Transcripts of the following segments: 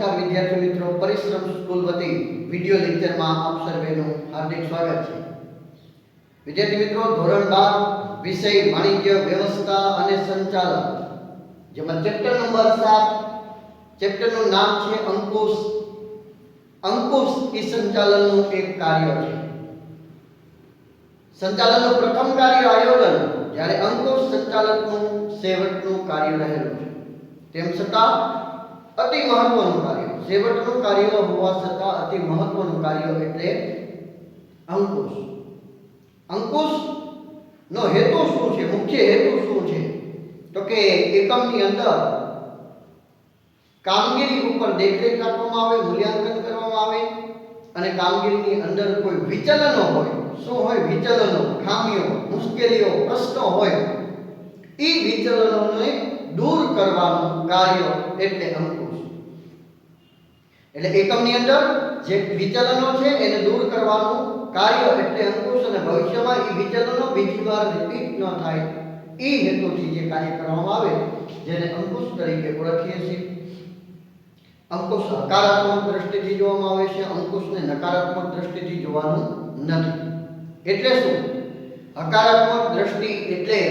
नमस्कार विद्यार्थी मित्रों, परिश्रम स्कूल वती विडियो लेक्चर में आप सर्वेનું हार्दिक स्वागत है। विद्यार्थी मित्रों, धोरण 12 विषय वाणिज्य व्यवस्था અને સંચાલન, જેમાં ચેપ્ટર નંબર 7, ચેપ્ટરનું નામ છે અંકુશ। અંકુશ એ સંચાલનનું એક કાર્ય છે। સંચાલનનું પ્રથમ કાર્ય આયોજન, જ્યારે અંકુશ સંચાલકનું સેવકનું કાર્ય રહેલું છે। તેમ છતાં अति महत्वનું કાર્ય, સેવકનું કાર્ય હોવા છતાં અતિ મહત્વનું કાર્ય એટલે અંકુશ। અંકુશનો હેતુ શું છે, મુખ્ય હેતુ શું છે? તો કે એકમની અંદર કામગીરી ઉપર દેખરેખ રાખવામાં આવે, મૂલ્યાંકન કરવામાં આવે અને કામગીરીની અંદર કોઈ વિચલનો હોય, શું હોય? વિચલનો, ખામીઓ, મુશ્કેલીઓ, પ્રશ્નો હોય, એ વિચલનોને दूर करवानुं कार्य एटले अंकुश। एटले एकमनी अंदर जे विचलनो छे एने दूर करवानुं कार्य एटले अंकुश अने भविष्यमां ई विचलनो बीजी वार रिपीट न थाय ई हेतुथी जे कार्य करवामां आवे जेने अंकुश तरीके ओळखीए छीए। अंकुश हकारात्मक दृष्टिथी जोवामां आवे छे, अंकुशने नकारात्मक दृष्टिथी जोवानुं नथी। एटले शुं? हकारात्मक दृष्टि एटले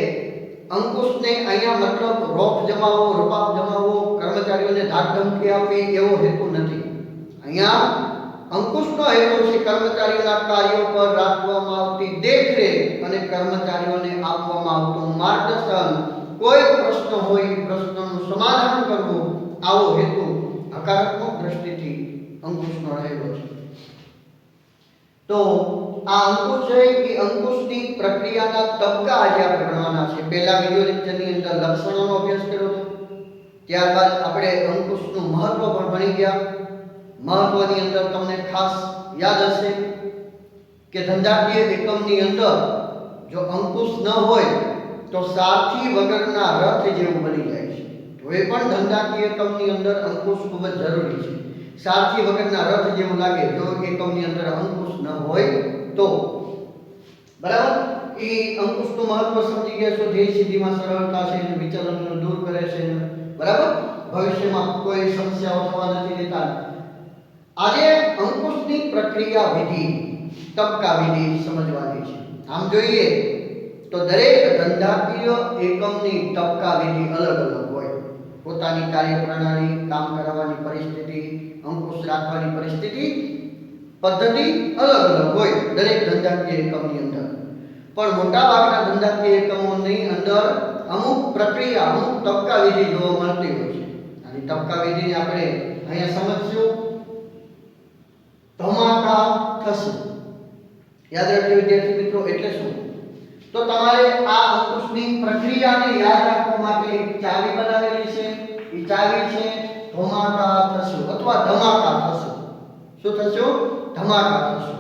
अंकुश ने अहींया मतलब रोक जमावो, रुपाप जमावो, कर्मचारीओने धाक धमकी आपी एवो हेतु नथी। अहींया अंकुशनो हेतु छे कर्मचारीओना कार्यो पर राखवामां आवती देखरेख अने कर्मचारीओने आपवामां आवतुं मार्गदर्शन, कोई प्रश्न होय ए प्रश्ननुं समाधान करवुं, आवो हेतु हकारात्मक दृष्टिथी अंकुशनो रहेलो छे। तो आ अंकुश है कि अंकुशनी प्रक्रियाना तबका आज આપણે ભણવાના છે। પહેલા વિડિયો લેક્ચરની અંદર લક્ષણોનો અભ્યાસ કર્યો હતો, ત્યારબાદ આપણે અંકુશનું મહત્વ પણ ભણી ગયા। મહત્વની અંદર તમને ખાસ યાદ હશે કે ધંધાકીય એકમની અંદર જો અંકુશ ન હોય તો સારથી વગરના રથ જેવું બની જાય છે। કોઈ પણ ધંધાકીય એકમની અંદર અંકુશ ખૂબ જ જરૂરી છે। સારથી વગરના રથ જેવું લાગે જો એકમની અંદર અંકુશ ન હોય तो बराबर। ई अंकुशનું મહત્વ સમજી ગયા છો। ધ્યેય સિદ્ધિમાં સરળતા છે, વિચલનને દૂર કરે છે, બરાબર। ભવિષ્યમાં કોઈ સમસ્યાઓ થવા નથી દેતા। આજે અંકુશની પ્રક્રિયા વિધિ, તબકા વિધિ સમજવાની છે। આમ જોઈએ તો દરેક ધંધાકીય એકમની તબકા વિધિ અલગ અલગ હોય। પોતાની કાર્યપ્રણાલી, કામ કરાવવાની પરિસ્થિતિ, અંકુશ રાખવાની પરિસ્થિતિ, पद्धति अलग अलग होय दरेक धंधाकीय एकमनी अंदर। पण मोटा भागना धंधाकीय एकमोनी अंदर अमुक प्रक्रिया, अमुक तबका विधि जोवा मळती होय छे। आणि तबका विधिने આપણે અહીંયા સમજશું। ધમાકા થશે, યાદ રાખજો વિદ્યાર્થી મિત્રો। એટલે શું? તો તમારે આ અંકુશની પ્રક્રિયાને યાદ રાખવા માટે એક ચાવી બનાવેલી છે। એ ચાવી છે ધમાકા થશે અથવા ધમાકા થશે। શું થશે? धमाका थशे।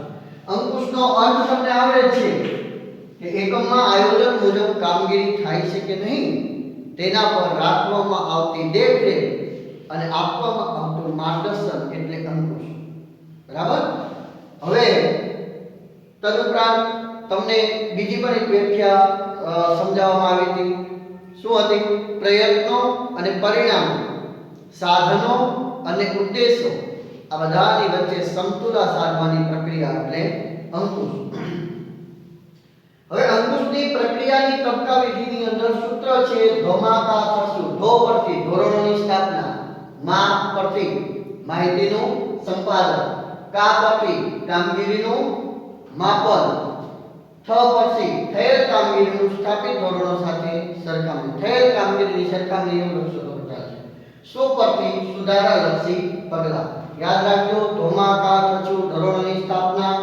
अंकुशनो अर्थ તમને આવડે છે કે એકમમાં આયોજન મુજબ કામગીરી થાય છે કે નહીં તેના પર રાખવામાં આવતી દેખરેખ અને આપવામાં આવતું માર્ગદર્શન એટલે અંકુશ, બરાબર। હવે તદુપરાંત તમને બીજી પણ એક વ્યાખ્યા સમજાવવામાં આવી હતી। શું હતી? પ્રયત્નો અને પરિણામ, સાધનો અને ઉદ્દેશો આ બધાની વચ્ચે સમતુલા સાધવાની પ્રક્રિયા એટલે અંકુશ। હવે અંકુશની પ્રક્રિયાની તબકા વિધિની અંદર સૂત્ર છે ધમાકા થશે। ધો પરથી ધોરણોની સ્થાપના, મા પરથી માહિતીનું સંપાદન, કા પરથી કામગીરીનું માપન, થ પરથી થયેલ કામગીરીનું સ્થાપિત ધોરણો સાથે સરખામણી, થયેલ કામગીરીની સરખામણી એવું લક્ષણો છે। શું પરથી સુધારાલક્ષી પગલાં। याद રાખજો ધમાકા થશે, ધોરણોની સ્થાપના,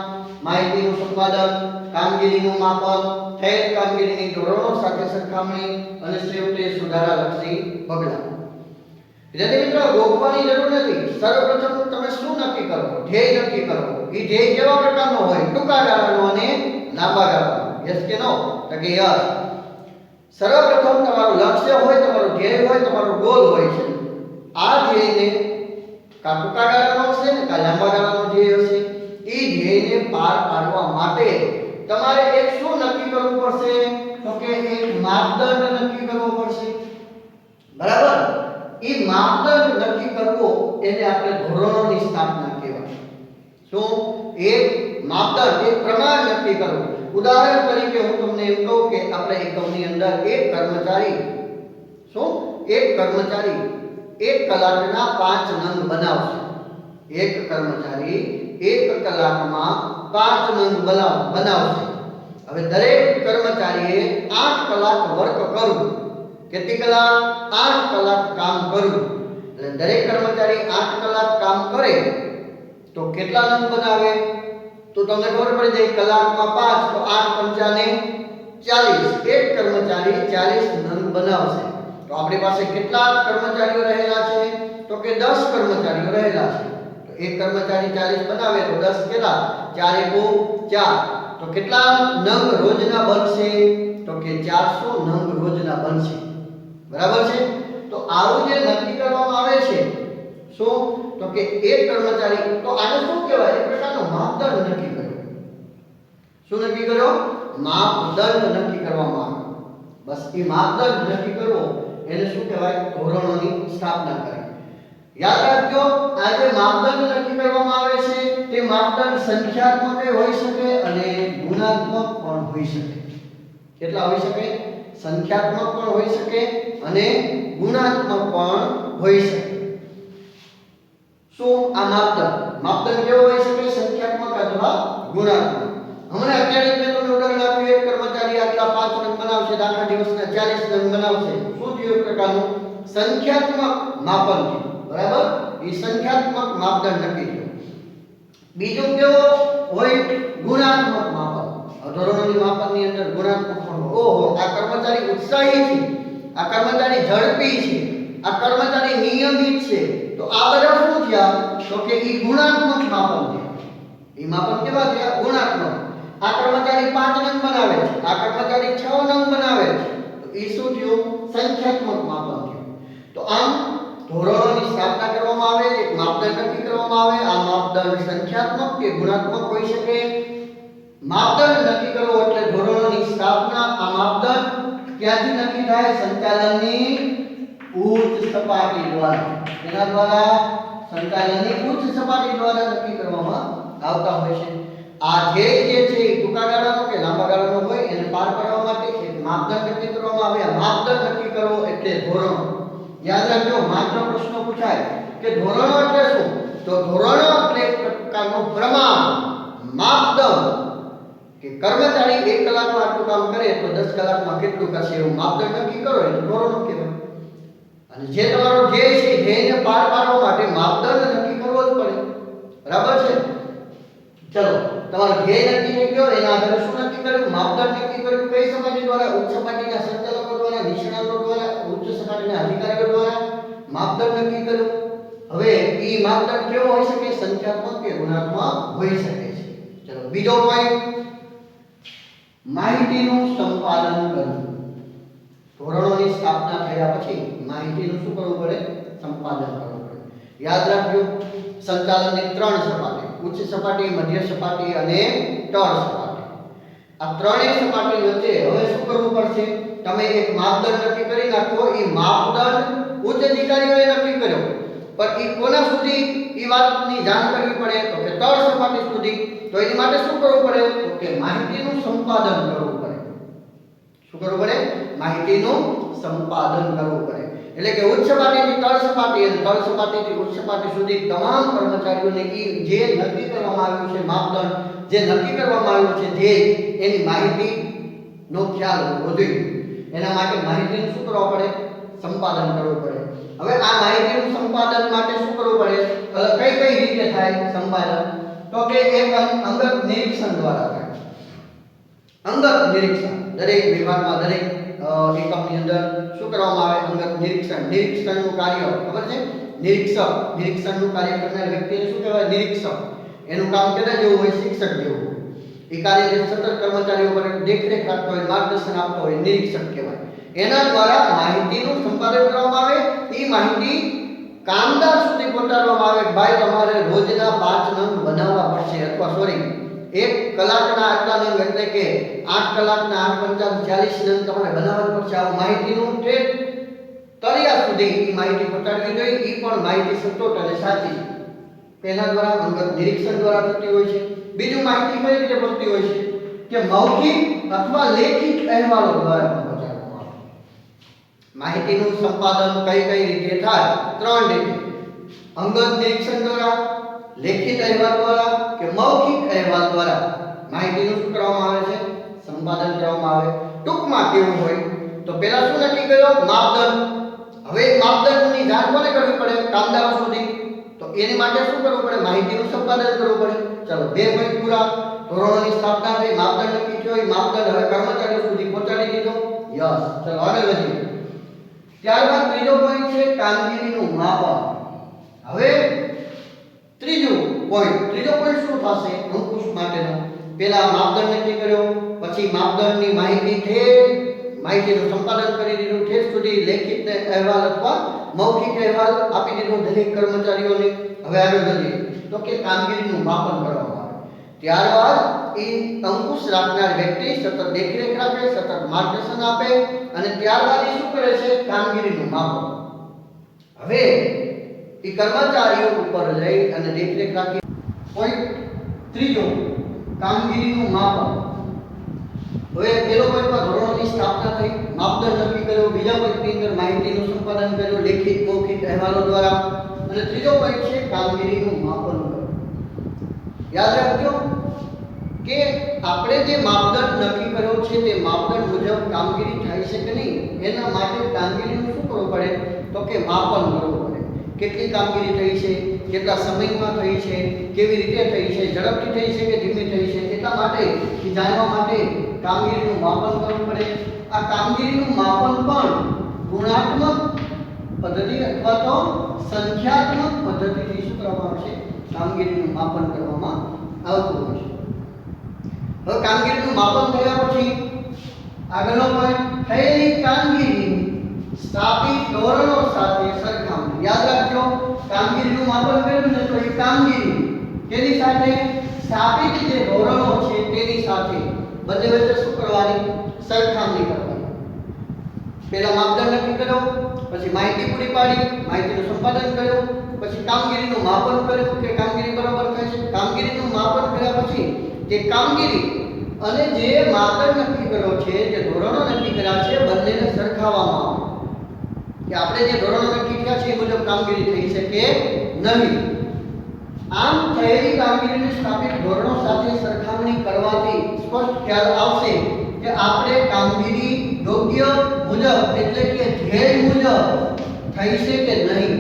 માહિતીનું સંપાદન, કામગીરીનું માપન, થયેલ કામગીરીની ધોરણો સાથે સરખામણી અને છેવટે સુધારાલક્ષી પગલાં। વિદ્યાર્થી મિત્રો, ગોખવાની જરૂર નથી। સર્વપ્રથમ તમે શું નક્કી કરો? ધ્યેય નક્કી કરો। એ ધ્યેય કેવા પ્રકારનો હોય? ટૂંકા ગાળાનો અને લાંબા ગાળાનો। યસ કે નો? તો કે યસ। સર્વપ્રથમ તમારું લક્ષ્ય હોય, તમારું ધ્યેય હોય, તમારો ગોલ હોય છે। આ ધ્યેયને का टूंका गाळानो हशे ने का लांबा गाळानो ध्येय हशे। ई ध्येयने पार पाडवा माटे तमारे एक शुं नक्की करवुं पड़शे? तो के एक मापदंड नक्की करवो पड़शे, बराबर। ई मापदंड नक्की करवो એને આપણે ધોરણોની સ્થાપના કહેવાય. શું? એક માપદંડ, એક પ્રમાણ નક્કી કરવું. ઉદાહરણ તરીકે હું તમને એમ કહું કે આપણે એકમની અંદર એક કર્મચારી એક કલાકના 5 નંગ બનાવશે. એક કર્મચારી એક કલાકમાં 5 નંગ બનાવશે. હવે દરેક કર્મચારીએ 8 કલાક વર્ક કરવું. કેટલી કલાક? 8 કલાક કામ કરવું. એટલે દરેક કર્મચારી 8 કલાક કામ કરે તો કેટલા નંગ બનાવે? તો તમને ખબર પડી જાય કલાકમાં 5 તો 8 પંચાને 40. એક કર્મચારી 40 નંગ બનાવશે. તો આપણી પાસે કેટલા કર્મચારીઓ રહેલા છે? તો કે 10 કર્મચારીઓ રહેલા છે. તો એક કર્મચારી 40 બનાવે તો 10 કેટલા? 4 × 4. તો કેટલા નંગ રોજના બનશે? તો કે 400 નંગ રોજના બનશે. બરાબર છે? તો આવું જે નક્કી કરવામાં આવે છે શું? તો કે એક કર્મચારી, તો આને શું કહેવાય? એક પ્રકારનો માપદંડ નક્કી કર્યો. શું નક્કી કર્યો? માપદંડ નક્કી કરવામાં આવ્યો. બસ એ માપદંડ નક્કી કરવો એને શું કહેવાય? ધોરણોની સ્થાપના કરી. યાદ રાખજો, આ જે માપદંડ નક્કી કરવામાં આવે છે તે માપદંડ સંખ્યાત્મક હોઈ શકે અને ગુણાત્મક પણ હોઈ શકે. કેટલા હોઈ શકે? સંખ્યાત્મક પણ હોઈ શકે અને ગુણાત્મક પણ હોઈ શકે. શું આ માપદંડ કેવો હોઈ શકે? સંખ્યાત્મક અથવા ગુણાત્મક. હમણાં અત્યારે મેં તમને ઉદાહરણ આપ્યું, એક કર્મચારી આટલા 5 નંગ બનાવશે, આખા દિવસના 40 નંગ બનાવશે. શું થયું? એક પ્રકારનું સંખ્યાત્મક માપન થયું. બરાબર? એ સંખ્યાત્મક માપદંડ નક્કી થયો. બીજું કેવો હોય? ગુણાત્મક માપન. ધોરણોની માપનની અંદર ગુણાત્મક પણ. ઓહો, આ કર્મચારી ઉત્સાહી છે, આ કર્મચારી ઝડપી છે, આ કર્મચારી નિયમિત છે. તો આ બધા શું થયા? તો કે એ ગુણાત્મક માપન થયા. એ માપન કેવા થયા? ગુણાત્મક. આ કર્મચારી 5 નંગ બનાવે છે, આ કર્મચારી 6 નંગ બનાવે છે. તો એ શું થયું? સંખ્યાત્મક માપન થયું. તો આમ ધોરણોની સ્થાપના કરવામાં આવે, એક માપદંડ નક્કી કરવામાં આવે. આ માપદંડ સંખ્યાત્મક કે ગુણાત્મક હોઈ શકે. માપદંડ નક્કી કરવો એટલે ધોરણોની સ્થાપના. આ માપદંડ ક્યાંથી નક્કી થાય? સંચાલનની ઉચ્ચ સપાટી દ્વારા. તેના દ્વારા? સંચાલનની ઉચ્ચ સપાટી દ્વારા નક્કી કરવામાં આવતા હોય છે. આ ધ્યેય જે છે એ ટૂંકા ગાળાનો કે લાંબા ગાળાનો હોય, એને પાર કરવા માટે એક માપદંડ નક્કી કરવામાં આવે. આ માપદંડ નક્કી કરવો એટલે ધોરણો. યાદ રાખજો, માત્ર પ્રશ્ન પૂછાય કે ધોરણો એટલે શું? તો ધોરણો એટલે એક પ્રકારનું પ્રમાણ, માપદંડ કે કર્મચારી 1 કલાકમાં આટલું કામ કરે તો 10 કલાકમાં કેટલું કરશે એવું માપદંડ નક્કી કરો એટલે ધોરણો કહેવાય. અને જે તમારો ધ્યેય છે, ધ્યેયને પાર પાડવા માટે માપદંડ નક્કી કરવો જ પડે. બરાબર છે? ચલો, તમારો ધ્યેય નક્કી થઈ ગયો, એના આધારે શું નક્કી કર્યું? માપદંડ નક્કી કર્યું. કઈ સપાટી દ્વારા? ઉચ્ચ સપાટીના સંચાલકો દ્વારા, નિષ્ણાતો દ્વારા, ઉચ્ચ સપાટીના અધિકારીઓ દ્વારા માપદંડ નક્કી કર્યું. હવે એ માપદંડ કેવો હોઈ શકે? સંખ્યાત્મક કે ગુણાત્મક હોઈ શકે છે. ચલો, બીજો પોઈન્ટ, માહિતીનું સંપાદન કરવું. ધોરણોની સ્થાપના થયા પછી માહિતીનું શું કરવું પડે? સંપાદન કરવું પડે. યાદ રાખજો, સંચાલનની 3 સપાટી, ઉચ્ચ સપાટી, મધ્ય સપાટી અને તળ સપાટી. આ ત્રણેય સપાટી વચ્ચે હવે શું કરવું પડશે? તમે એક માપદંડ નક્કી કરી નાખો. એ માપદંડ ઉચ્ચ અધિકારીઓએ નક્કી કર્યો, પણ એ કોના સુધી એ વાતની જાણ કરવી પડે? તો કે તળ સપાટી સુધી. તો એની માટે શું કરવું પડે? તો કે માહિતીનું સંપાદન કરવું પડે. શું કરવું પડે? માહિતીનું સંપાદન કરવું પડે. એટલે કે ઉચ્ચ સપાટીથી તળ સપાટી અને તળ સપાટીથી ઉચ્ચ સપાટી સુધી તમામ કર્મચારીઓને જે નક્કી કરવામાં આવ્યું છે માપદંડ, જે નક્કી કરવામાં આવ્યું છે ધ્યેય, એની માહિતીનો ખ્યાલ હોવો જોઈએ. એના માટે માહિતીનું શું કરવું પડે? સંપાદન કરવું પડે. હવે આ માહિતીનું સંપાદન માટે શું કરવું પડે? કઈ રીતે થાય સંપાદન? તો કે એક અંગત નિરીક્ષણ દ્વારા થાય. અંગત નિરીક્ષણ દરેક વિભાગમાં, દરેક એકમની અંદર શું કરવામાં આવે? અંગત નિરીક્ષણ. નિરીક્ષણનું કાર્ય ખબર છે? નિરીક્ષણનું કાર્ય કરનાર વ્યક્તિને શું કહેવાય? નિરીક્ષક. એનું કામ કેના જેવું હોય? શિક્ષક જેવું હોય. એ કાર્ય જે સતત કર્મચારીઓ પર દેખરેખ રાખતો હોય, માર્ગદર્શન આપતો હોય, નિરીક્ષક કહેવાય. એના દ્વારા માહિતીનું સંપાદન કરવામાં આવે. એ માહિતી કામદાર સુધી પહોંચાડવામાં આવે. ભાઈ, તમારે રોજના 5 નંગ બનાવવા પડશે, અથવા સોરી 1 કલાકના આટલા નંગ, એટલે કે 8 કલાકના 8 પંચાને 40 નંગ તમારે બનાવવા પડશે. આ માહિતીનું તળિયા સુધી એ માહિતી પહોંચાડવી જોઈએ. એ એ પણ માહિતી સચોટ અને સાચી તેના દ્વારા અંગત નિરીક્ષણ દ્વારા થતી હોય છે. બીજું માહિતી કઈ રીતે મળતી હોય છે કે મૌખિક અથવા લેખિત અહેવાલો દ્વારા પહોંચાડવામાં આવે. માહિતીનું સંપાદન કઈ રીતે થાય? 3 રીતે: અંગત નિરીક્ષણ દ્વારા, લેખિત અહેવાલ દ્વારા કે મૌખિક અહેવાલ દ્વારા માહિતીનું શું કરવામાં આવે છે? સંપાદન કરવામાં આવે. ટૂંકમાં કેવું હોય તો પહેલા શું નક્કી કર્યો? માપદંડ. હવે માપદંડની જાણ કોને કરવી પડે? કામદારો સુધી. તો એની માટે શું કરવું પડે? માહિતીનું સંપાદન કરવું પડે. ચાલો 2 પોઈન્ટ પૂરા. ધોરણોની સ્થાપના થઈ, માપદંડ નક્કી થયો, માપદંડ હવે કર્મચારીઓ સુધી પહોંચાડી દીધો. યસ. ચાલો આગળ વધીએ. ત્યારબાદ ત્રીજો પોઈન્ટ છે કામગીરીનું માપન. હવે ત્રીજો પોઈન્ટ શું થશે? અંકુશ માટેનો પહેલા માપદંડ નક્કી કર્યો, પછી માપદંડની માહિતીનું સંપાદન કરી દીધું, ઠેર સુધી લેખિત અહેવાલ અથવા મૌખિક અહેવાલ આપી દીધો દરેક કર્મચારીઓને. હવે આગળ વધીએ તો કે કામગીરીનું માપન કરવામાં આવે. ત્યારબાદ એ અંકુશ રાખનાર વ્યક્તિ સતત દેખરેખ રાખે, સતત માર્ગદર્શન આપે અને ત્યારબાદ એ શું કરે છે? કામગીરીનું માપન. હવે એ કર્મચારીઓ ઉપર લઈ અને દેખરેખ રાખી. પોઈન્ટ ત્રીજો, કામગીરીનું માપન. હવે પેલો પોઈન્ટમાં ધોરણોની સ્થાપના થઈ, માપદંડ નક્કી કર્યો, બીજા પોઈન્ટની અંદર માહિતીનું સંપાદન કર્યું લેખિત મૌખિક અહેવાલો દ્વારા, અને ત્રીજો પોઈન્ટ છે કામગીરીનું માપન કરવું. યાદ રાખજો કે આપણે જે માપદંડ નક્કી કર્યો છે તે માપદંડ મુજબ કામગીરી થાય છે કે નહીં એના માટે કામગીરીનું શું કરવું પડે? તો કે માપન કરવું પડે. કેટલી કામગીરી થઈ છે, કેટલા સમયમાં થઈ છે, કેવી રીતે થઈ છે, ઝડપથી થઈ છે કે ધીમી થઈ છે, એટલા માટે જાણવા માટે કામગીરીનું માપન કરવું પડે. આ કામગીરીનું માપન પણ ગુણાત્મક પદ્ધતિ અથવા તો સંખ્યાત્મક પદ્ધતિથી શું કરવામાં આવશે? કામગીરીનું માપન કરવામાં આવતું હોય છે. હવે કામગીરીનું માપન થયા પછી આગળનો પોઈન્ટ, થયેલી કામગીરી સ્થાપિત ધોરણો સાથે સરખામણી. યાદ રાખજો, કામગીરીનું માપન કર્યું ને તો એ કામગીરી તેની સાથે સ્થાપિત જે ધોરણો છે તેની સાથે બંને વચ્ચે શું કરવાની? સરખામણી કરવાની. પહેલા માપદંડ નક્કી કર્યો, પછી માહિતી પૂરી પાડી, માહિતીનું સંપાદન કર્યું, પછી કામગીરીનું માપન કર્યું કે કામગીરી બરાબર થાય છે. કામગીરીનું માપન કર્યા પછી તે કામગીરી અને જે માપદંડ નક્કી કર્યો છે, જે ધોરણો નક્કી કર્યા છે, બંનેને સરખાવવામાં આવે કે આપણે જે ધોરણો નક્કી કર્યા છે એ મુજબ કામગીરી થઈ છે કે નહીં. આમ થયેલી કામગીરીને સ્થાપિત ધોરણો સાથે સરખામણી કરવાથી સ્પષ્ટ ખ્યાલ આવશે કે આપણે કામગીરી યોગ્ય મુજબ એટલે કે ધ્યેય મુજબ થઈ છે કે નહીં.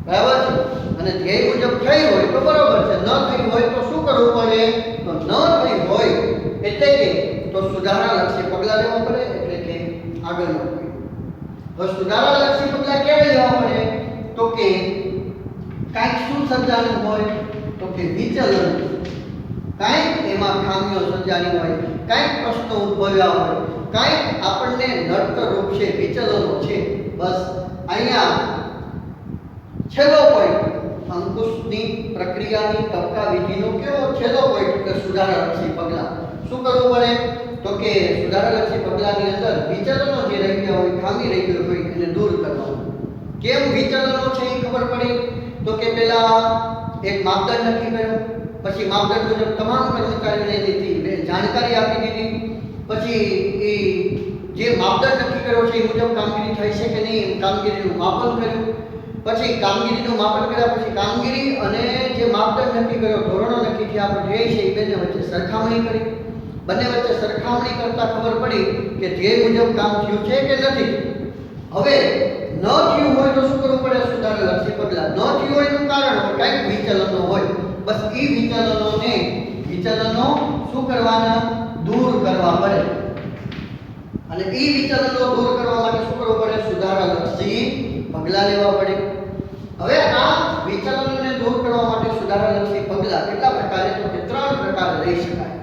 બરાબર છે? અને ધ્યેય મુજબ થઈ હોય તો બરાબર છે, ન થઈ હોય તો શું કરવું પડે? તો ન થઈ હોય એટલે કે તો સુધારાલક્ષી પગલાં લેવા પડે. એટલે કે આગળનો પોઈન્ટ. હવે સુધારાલક્ષી પગલાં કેવી લેવા પડે? તો કે કાંઈક શું સર્જાનું હોય તો કે વિચલન, કાંઈક એમાં ખામીઓ સર્જાની હોય, કાંઈક પ્રશ્નો ઉદ્ભવ્યા હોય, કાંઈક આપણને નડતરરૂપ છે, વિચલનો છે. બસ અહીંયા છેલ્લો પોઈન્ટ અંકુશની પ્રક્રિયાની તબક્કા વિધિનો કેવો છેલ્લો પોઈન્ટ કે સુધારાલક્ષી પગલાં. શું કરવું પડે? તો કે સુધારાલક્ષી પગલાંની અંદર વિચલનો જે રહી ગયા હોય, ખામી રહી ગઈ હોય એને દૂર કરવાનું. કેમ વિચલનો છે એ ખબર પડી તો કે પહેલા એક માપદંડ નક્કી કર્યો, પછી માપદંડ મુજબ તમામ કર્મચારીઓને એની જાણકારી આપી દીધી, પછી એ જે માપદંડ નક્કી કર્યો છે એ મુજબ કામગીરી થઈ છે કે નહીં કામગીરીનું માપન કર્યું, પછી કામગીરીનું માપન કર્યા પછી કામગીરી અને જે માપદંડ નક્કી કર્યો, ધોરણો નક્કી થયા, આપણે ધ્યેય છે એ બંને વચ્ચે સરખામણી કરી. બંને વચ્ચે સરખામણી કરતા ખબર પડી કે ધ્યેય મુજબ કામ થયું છે કે નથી. હવે ન થયું હોય તો શું કરવું પડે? સુધારાલક્ષી પગલાં. ન થયું હોય એનું કારણ હોય, કાંઈક વિચલનો હોય, બસ એ વિચલનો શું કરવાના? દૂર કરવા પડે. અને એ વિચલનો દૂર કરવા માટે શું કરવું પડે? સુધારાલક્ષી પગલાં લેવા પડે. હવે આ વિચલનોને દૂર કરવા માટે સુધારાલક્ષી પગલાં કેટલા પ્રકારે? તો કે 3 પ્રકાર લઈ શકાય.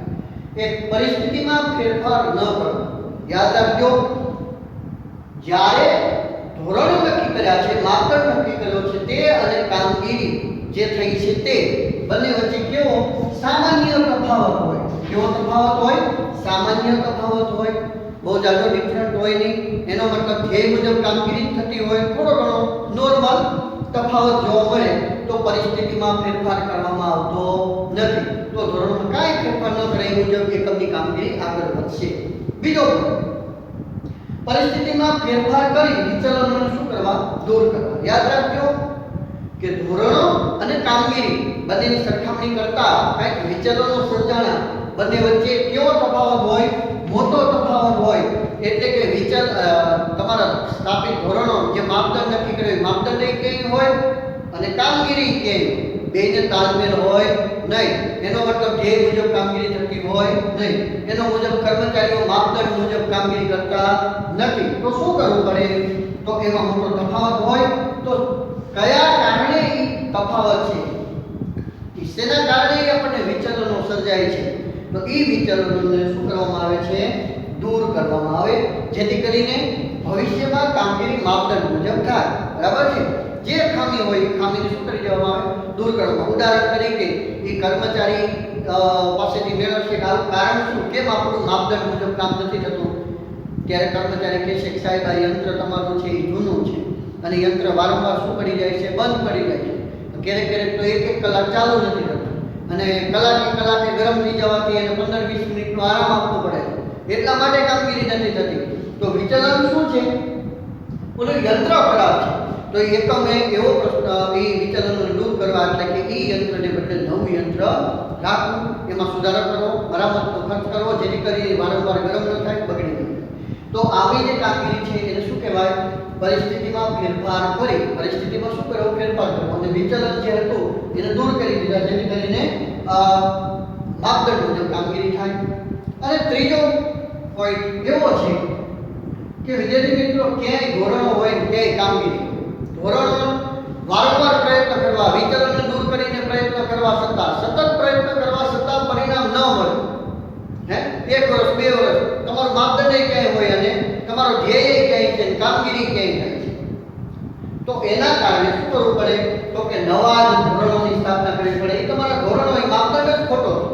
એક, પરિસ્થિતિમાં ફેરફાર ન કરવો. યાદ રાખજો, જ્યારે ધોરણો નક્કી કર્યા છે, માપદંડ નક્કી કર્યો છે તે અને કામગીરી જે થઈ છે તે બંને વચ્ચે કેવો સામાન્ય તફાવત હોય. કેવો તફાવત હોય? સામાન્ય તફાવત હોય. બહુ જાજો ડિફરન્ટ હોય નહીં. એનો મતલબ ધ્યેય મુજબ કામગીરી થતી હોય, થોડો ઘણો નોર્મલ તફાવત તફાવત જોવા મળે તો પરિસ્થિતિમાં ફેરફાર કરવામાં આવતો નથી. તો ધોરણમાં કાંઈ ફેરફાર ન કરે એ મુજબ એકમની કામગીરી આગળ વધશે. બીજો પરિસ્થિતિમાં ફેરફાર કરી વિચલનોને શું કરવા? દૂર કરવા. યાદ રાખજો કે ધોરણો અને કામગીરી બંનેની સરખામણી કરતા કંઈક વિચલનો સર્જાણા બંને વચ્ચે કેવો તફાવત હોય? મોટો તફાવત હોય. એટલે કે તમારા સ્થાપિત ધોરણો જે માપદંડ નક્કી કર્યો માપદંડ ક્યાંય હોય અને કામગીરી ક્યાંય બેને તાલમેલ હોય નહીં. એનો મતલબ ધ્યેય મુજબ કામગીરી થતી હોય નહીં. એનો મુજબ કર્મચારીઓ માપદંડ મુજબ કામગીરી કરતા નથી. તો શું કરવું પડે? તો એમાં મોટો તફાવત હોય તો કયા કારણે એ તફાવત છે, શેના કારણે આપણને વિચલનો સર્જાય છે, તો એ વિચલનોને શું કરવામાં આવે છે? દૂર કરવામાં આવે, જેથી કરીને ભવિષ્યમાં કામગીરી માપદંડ મુજબ થાય. બરાબર છે? જે ખામી હોય એ ખામીને શું કરી દેવામાં આવે? દૂર કરવામાં. ઉદાહરણ તરીકે એ કર્મચારી પાસેથી મેળવશે કે આવું કારણ શું, કેમ આપણું માપદંડ મુજબ કામ નથી થતું? ત્યારે કર્મચારી કહેશે કે સાહેબ આ યંત્ર તમારું છે એ જૂનું છે અને યંત્ર વારંવાર શું પડી જાય છે? બંધ પડી જાય છે. ક્યારેક ક્યારેક તો 1-1 કલાક ચાલુ નથી થતું અને કલાકે ગરમ થઈ જવાથી એને 15-20 મિનિટનો આરામ આપવો પડે છે. એટલા માટે કામગીરી નથી થતી. તો વિચલન શું છે? ઓલું યંત્ર ખરાબ છે. તો એકમે એવો પ્રશ્ન એ વિચલનોને દૂર કરવા એટલે કે એ યંત્રને બદલે નવું યંત્ર રાખવું, એમાં સુધારો કરવો, મરામતનો ખર્ચ કરવો, જેથી કરીને વારંવાર ગરમ ન થાય, બગડી ન જાય. તો આવી જે કામગીરી છે એને શું કહેવાય? પરિસ્થિતિમાં ફેરફાર કરી. પરિસ્થિતિમાં શું કરવું? ફેરફાર કરવો. અને વિચલન જે હતું એને દૂર કરી દીધા, જેથી કરીને માપદંડ મુજબ કામગીરી થાય. અને ત્રીજો પોઈન્ટ એવો છે કે વિદ્યાર્થી મિત્રો ક્યાંય ધોરણો હોય ક્યાંય કામગીરી, ધોરણો વારંવાર પ્રયત્ન કરવા, વિચલનને દૂર કરીને પ્રયત્ન કરવા છતાં, સતત પ્રયત્ન કરવા છતાં પરિણામ ન મળે, 1 વર્ષ 2 વર્ષ તમારું માપદંડ ક્યાંય હોય અને તમારો ધ્યેય ક્યાંય છે, કામગીરી ક્યાંય થાય છે, તો એના કારણે શું કરવું પડે? તો કે નવા જ ધોરણોની સ્થાપના કરવી પડે. એ તમારા ધોરણો એ માપદંડ જ ખોટો છે,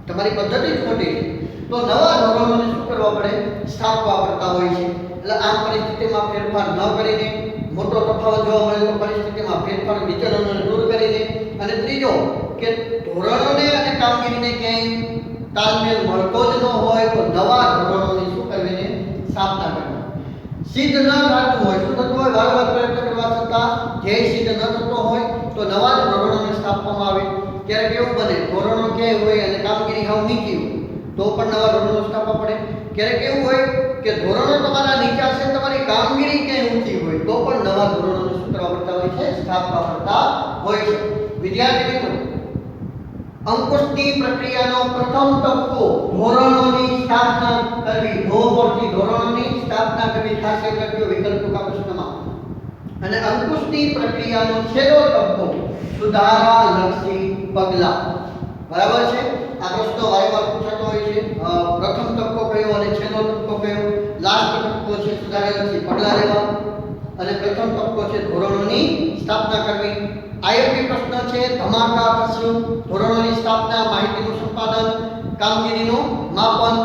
તમારી પદ્ધતિ જ ખોટી છે. તો નવા ધોરણોને શું કરવા પડે? સ્થાપવા પડતા હોય છે. એટલે આમ પરિસ્થિતિમાં ફેરફાર ન કરીને, મોટો તફાવત જોવા મળે તો પરિસ્થિતિમાં ફેરફાર વિચલનોને દૂર કરીને, અને ત્રીજો કે ધોરણોને અને કામગીરીને ક્યાંય તાલમેલ મળતો જ ન હોય તો નવા ધોરણોની શું કરવીને સ્થાપના કરવી. સિદ્ધ ન થતું હોય, શું થતું હોય? વારંવાર પ્રયત્ન કરવા છતાં ધ્યેય સિદ્ધ ન થતો હોય તો નવા જ ધોરણોને સ્થાપવામાં આવે. ક્યારેક એવું બને ધોરણો ક્યાંય હોય અને કામગીરી હાવ નીચી હોય તો પણ નવા ધોરણો સ્થાપવા પડે. ક્યારેક એવું હોય કે ધોરણો તમારા નીચા છે, તમારી કામગીરી ક્યાંય ઊંચી હોય તો પણ નવા ધોરણોને શું કરવા પડતા હોય છે? સ્થાપવા પડતા હોય છે. વિદ્યાર્થી મિત્રો, અંકુશની પ્રક્રિયાનો પ્રથમ તબક્કો ધોરણોની સ્થાપના કરવી. પરથી ધોરણોની સ્થાપના કરવી, ખાસ યાદ રાખજો વિકલ્પ ટૂંકા પ્રશ્નમાં. અને અંકુશની પ્રક્રિયાનો છેલ્લો તબક્કો સુધારાલક્ષી પગલાં. બરાબર છે? આ પ્રશ્નો વારંવાર પૂછાતો હોય છે. પ્રથમ તબક્કો કયો અને છેલ્લો તબક્કો કયો? લાસ્ટ તબક્કો છે સુધારાલક્ષી પગલાં લેવા અને પ્રથમ તબક્કો છે ધોરણોની સ્થાપના કરવી. આઈએમપી પ્રશ્ન છે ધમાકા થશું, ધોરણોની સ્થાપના, માહિતીનું સંપાદન, કામગીરીનું માપન,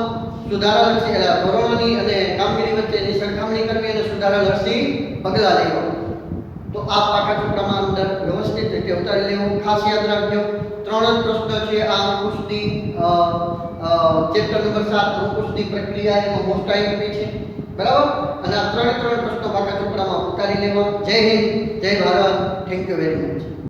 સુધારાલક્ષી ધોરણોની અને કામગીરી વચ્ચેની સરખામણી કરવી અને સુધારાલક્ષી પગલાં લેવા. તો આ પાઠ્યક્રમમાં અંદર વ્યવસ્થિત રીતે ઉતારી લેવું. ખાસ યાદ રાખજો 3 જ પ્રશ્ન છે આ અંકુશની ચેપ્ટર નંબર 7 અંકુશની પ્રક્રિયા, એમાં મોસ્ટ આઈએમપી છે. બરાબર? અને આ 3 પ્રશ્નો પાઠ્યક્રમમાં ઉતારી લેવા. જય હિન્દ, જય Bharat. Thank you very much.